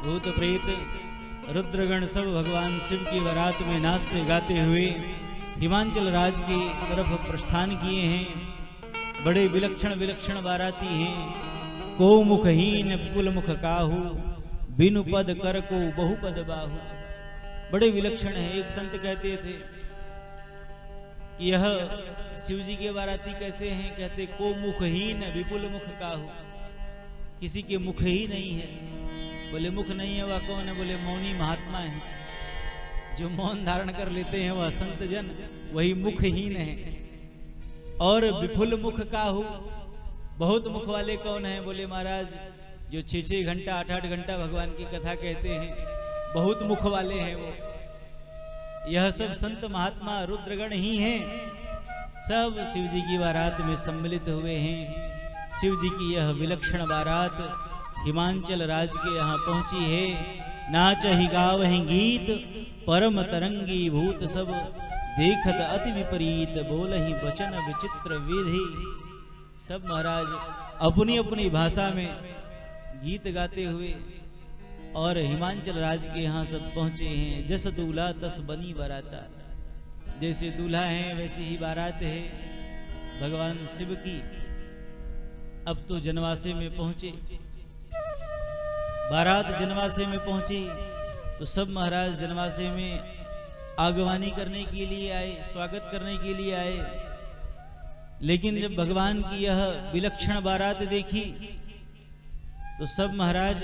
भूत प्रेत रुद्रगण सब भगवान शिव की बारात में नाचते गाते हुए हिमांचल राज की तरफ प्रस्थान किए हैं। बड़े विलक्षण विलक्षण बाराती हैं। को मुखहीन पुल मुख काहू, बिनु पद कर को बहुपद बाहू। बड़े विलक्षण है। एक संत कहते थे कि यह शिव जी के बाराती कैसे हैं? कहते को मुखहीन विपुल मुख काहू, किसी के मुख ही नहीं है। बोले मुख नहीं है वह कौन है? बोले मौनी महात्मा है, जो मौन धारण कर लेते हैं वह संत जन, वही मुखहीन है। और विपुल मुख काहू, बहुत मुख वाले कौन है? बोले महाराज जो 6-6 घंटा 8-8 घंटा भगवान की कथा कहते हैं, बहुत मुख वाले हैं वो। यह सब संत महात्मा रुद्रगण ही हैं। सब शिव जी की बारात में सम्मिलित हुए हैं। शिव जी की यह विलक्षण बारात हिमांचल राज के यहाँ पहुंची है। नाच ही गावहि गीत परम तरंगी भूत सब, देखत अति विपरीत बोलहि वचन विचित्र विधि। सब महाराज अपनी अपनी भाषा में गीत गाते हुए और हिमांचल राज के यहाँ सब पहुंचे हैं। जस दूल्हा तस बनी बाराता, जैसे दूल्हा है वैसी ही बारात है भगवान शिव की। अब तो जनवासे में पहुंचे, बारात जनवासे में पहुंची तो सब महाराज जनवासे में आगवानी करने के लिए आए, स्वागत करने के लिए आए। लेकिन जब भगवान की यह विलक्षण बारात देखी तो सब महाराज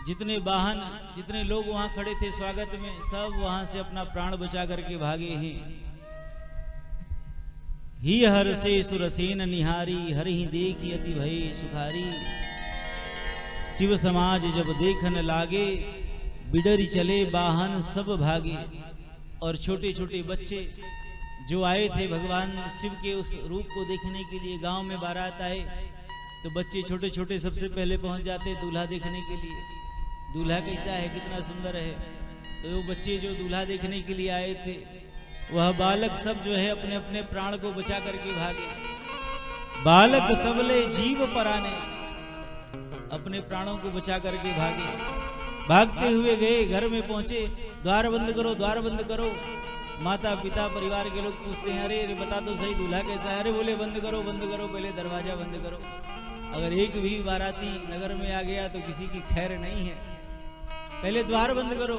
जितने वाहन जितने लोग वहां खड़े थे स्वागत में, सब वहां से अपना प्राण बचा करके भागे हैं। ही हर से सुरसेन निहारी, हर ही देखी अति भय सुखारी। शिव समाज जब देखन लागे, बिडरी चले वाहन सब भागे। और छोटे छोटे बच्चे जो आए थे भगवान शिव के उस रूप को देखने के लिए, गांव में बारात आए तो बच्चे छोटे छोटे सबसे पहले पहुंच जाते दूल्हा देखने के लिए। दूल्हा कैसा है, कितना सुंदर है। तो वो बच्चे जो दूल्हा देखने के लिए आए थे, वह बालक सब जो है अपने अपने प्राण को बचा करके भागे। बालक सबले जीव पराने, अपने प्राणों को बचा करके भागे। भागते हुए गए, घर में पहुंचे, द्वार बंद करो, द्वार बंद करो। माता पिता परिवार के लोग पूछते हैं, अरे बता तो सही दूल्हा कैसा है? अरे बोले बंद करो पहले दरवाजा बंद करो। अगर एक भी बाराती नगर में आ गया तो किसी की खैर नहीं है, पहले द्वार बंद करो।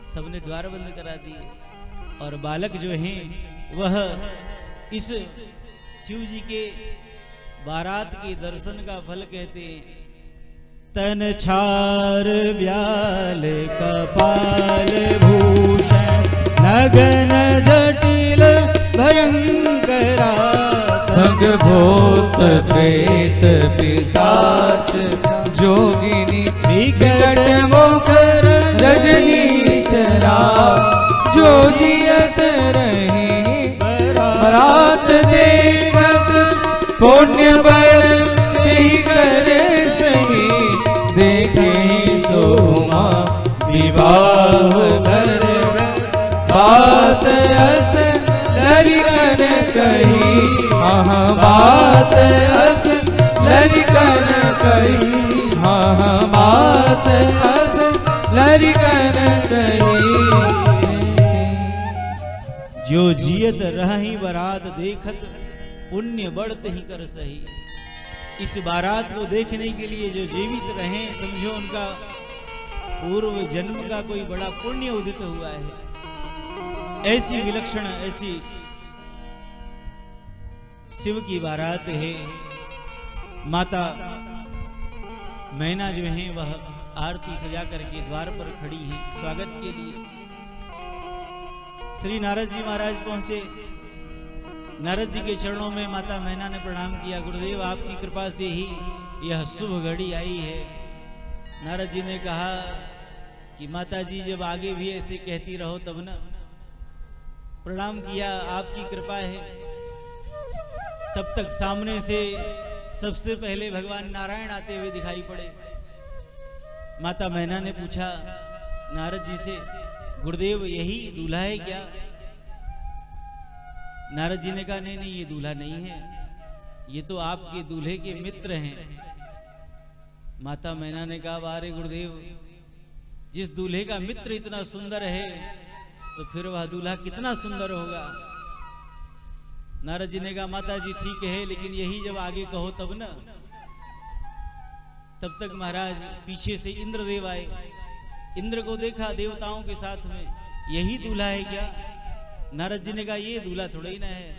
सबने द्वार बंद करा दिए। और बालक जो हैं वह इस शिव जी के बारात के दर्शन का फल कहते हैं। तन छार व्याल कपाल भूषण, नगन जटिल भयंकरा। संग भूत प्रेत पिशाच, जोगिनी विकट मुख रजनी चरा। जो जियत रहे बारात देखत, पुण्य बर ही कर सही। देखे सोमा विवाह घर, बात अस ललिकन कही। हाँ बात अस ललिकन कही। हाँ बात अस ललिकन कही। जो जियत रही बारात देखत, पुण्य बढ़त ही कर सही। इस बारात को देखने के लिए जो जीवित रहे, समझो उनका पूर्व जन्म का कोई बड़ा पुण्य उदित हुआ है। ऐसी विलक्षण, ऐसी शिव की बारात है। माता मैना जो है वह आरती सजा करके द्वार पर खड़ी है स्वागत के लिए। श्री नारद जी महाराज पहुंचे। नारद जी के चरणों में माता मैना ने प्रणाम किया। गुरुदेव आपकी कृपा से ही यह शुभ घड़ी आई है। नारद जी ने कहा कि माता जी जब आगे भी ऐसे कहती रहो तब ना। प्रणाम किया, आपकी कृपा है। तब तक सामने से सबसे पहले भगवान नारायण आते हुए दिखाई पड़े। माता मैना ने पूछा नारद जी से, गुरुदेव यही दूल्हा है क्या? नारद जी ने कहा नहीं नहीं, ये दूल्हा नहीं है, ये तो आपके दूल्हे के मित्र हैं। माता मैना ने कहा, वारे गुरुदेव, जिस दूल्हे का मित्र इतना सुंदर है तो फिर वह दूल्हा कितना सुंदर होगा। नारद जी ने कहा, माता जी ठीक है, लेकिन यही जब आगे कहो तब ना। तब तक महाराज पीछे से इंद्रदेव आए। इंद्र को देखा देवताओं के साथ में, यही दूल्हा है क्या? नारद जी ने कहा, ये दूल्हा थोड़ा ही ना है,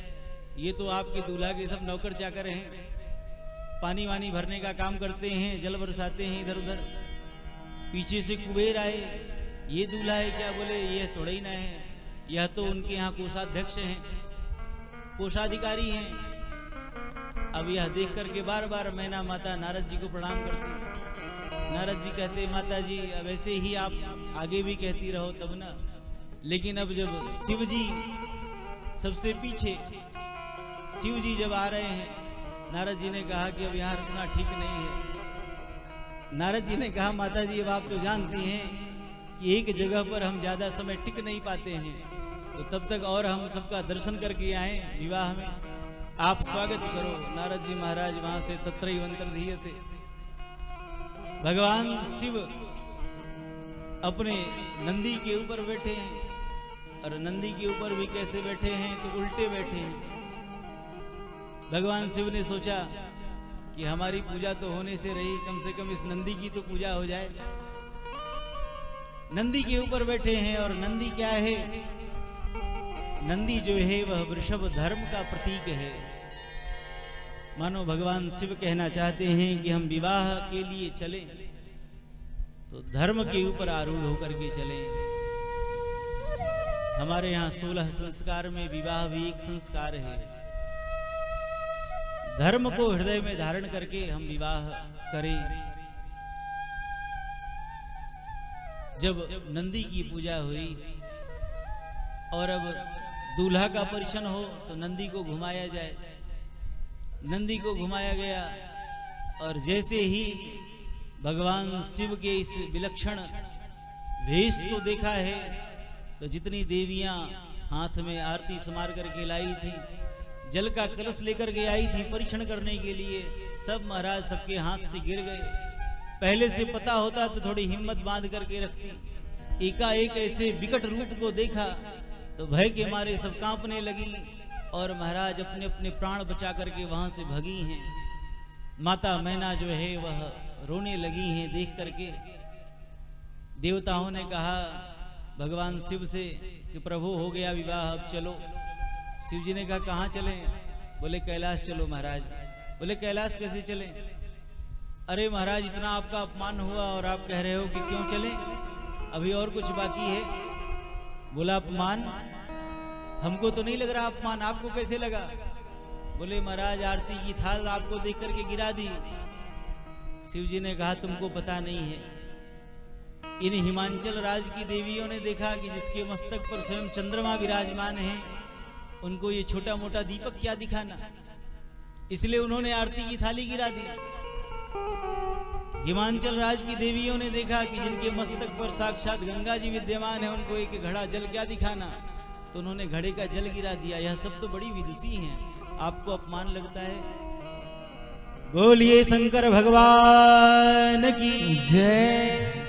ये तो आपके दूल्हा के सब नौकर चाकर हैं, पानी वानी भरने का काम करते हैं, जल बरसाते हैं इधर उधर। पीछे से कुबेर आए, ये दूल्हा है क्या? बोले ये थोड़ा ही ना है, यह तो उनके यहाँ कोषाध्यक्ष हैं, कोषाधिकारी हैं। अब यह देख करके बार बार मैना माता नारद जी को प्रणाम करती। नारद जी कहते, माता जी अब ऐसे ही आप आगे भी कहती रहो तब ना, लेकिन अब जब शिव जी सबसे पीछे, शिव जी जब आ रहे हैं, नारद जी ने कहा कि अब यहाँ रुकना ठीक नहीं है। नारद जी ने कहा, माता जी अब आप तो जानती हैं कि एक जगह पर हम ज्यादा समय टिक नहीं पाते हैं, तो तब तक और हम सबका दर्शन करके आए विवाह में, आप स्वागत करो। नारद जी महाराज वहां से तत्रैवंतर्धीयते, भगवान शिव अपने नंदी के ऊपर बैठे हैं, और नंदी के ऊपर भी कैसे बैठे हैं? तो उल्टे बैठे हैं। भगवान शिव ने सोचा कि हमारी पूजा तो होने से रही, कम से कम इस नंदी की तो पूजा हो जाए। नंदी के ऊपर बैठे हैं, और नंदी क्या है? नंदी जो है वह वृषभ धर्म का प्रतीक है। मानो भगवान शिव कहना चाहते हैं कि हम विवाह के लिए चलें तो धर्म के ऊपर आरूढ़ होकर के चलें। हमारे यहाँ 16 संस्कार में विवाह भी एक संस्कार है। धर्म को हृदय में धारण करके हम विवाह करें। जब नंदी की पूजा हुई और अब दूल्हा का परिछन हो तो नंदी को घुमाया जाए। नंदी को घुमाया गया, और जैसे ही भगवान शिव के इस विलक्षण वेश को देखा है, तो जितनी देवियां हाथ में आरती समार करके लाई थी, जल का कलश लेकर के आई थी परिछन करने के लिए, सब महाराज सबके हाथ से गिर गए। पहले से पता होता तो थोड़ी हिम्मत बांध करके रखती। एकाएक ऐसे विकट रूप को देखा तो भय के मारे सब कांपने लगी, और महाराज अपने अपने प्राण बचा करके वहां से भगी हैं। माता मैना जो है वह रोने लगी हैं देख करके। देवताओं ने कहा भगवान शिव से कि प्रभु हो गया विवाह, अब चलो। शिव जी ने कहा कहाँ चलें? बोले कैलाश चलो महाराज। बोले कैलाश कैसे चलें? अरे महाराज इतना आपका अपमान हुआ और आप कह रहे हो कि क्यों चलें, अभी और कुछ बाकी है। बोला अपमान? हमको तो नहीं लग रहा अपमान, आपको कैसे लगा? बोले महाराज आरती की थाल आपको देख करके गिरा दी। शिव जी ने कहा तुमको पता नहीं है, इन हिमांचल राज की देवियों ने देखा कि जिसके मस्तक पर स्वयं चंद्रमा विराजमान है, उनको ये छोटा मोटा दीपक क्या दिखाना, इसलिए उन्होंने आरती की थाली गिरा दी। हिमांचल राज की देवियों ने देखा कि जिनके मस्तक पर साक्षात गंगा जी विद्यमान है, उनको एक घड़ा जल क्या दिखाना, तो उन्होंने घड़े का जल गिरा दिया। यह सब तो बड़ी विदुषी हैं, आपको अपमान लगता है? बोलिए शंकर भगवान की जय।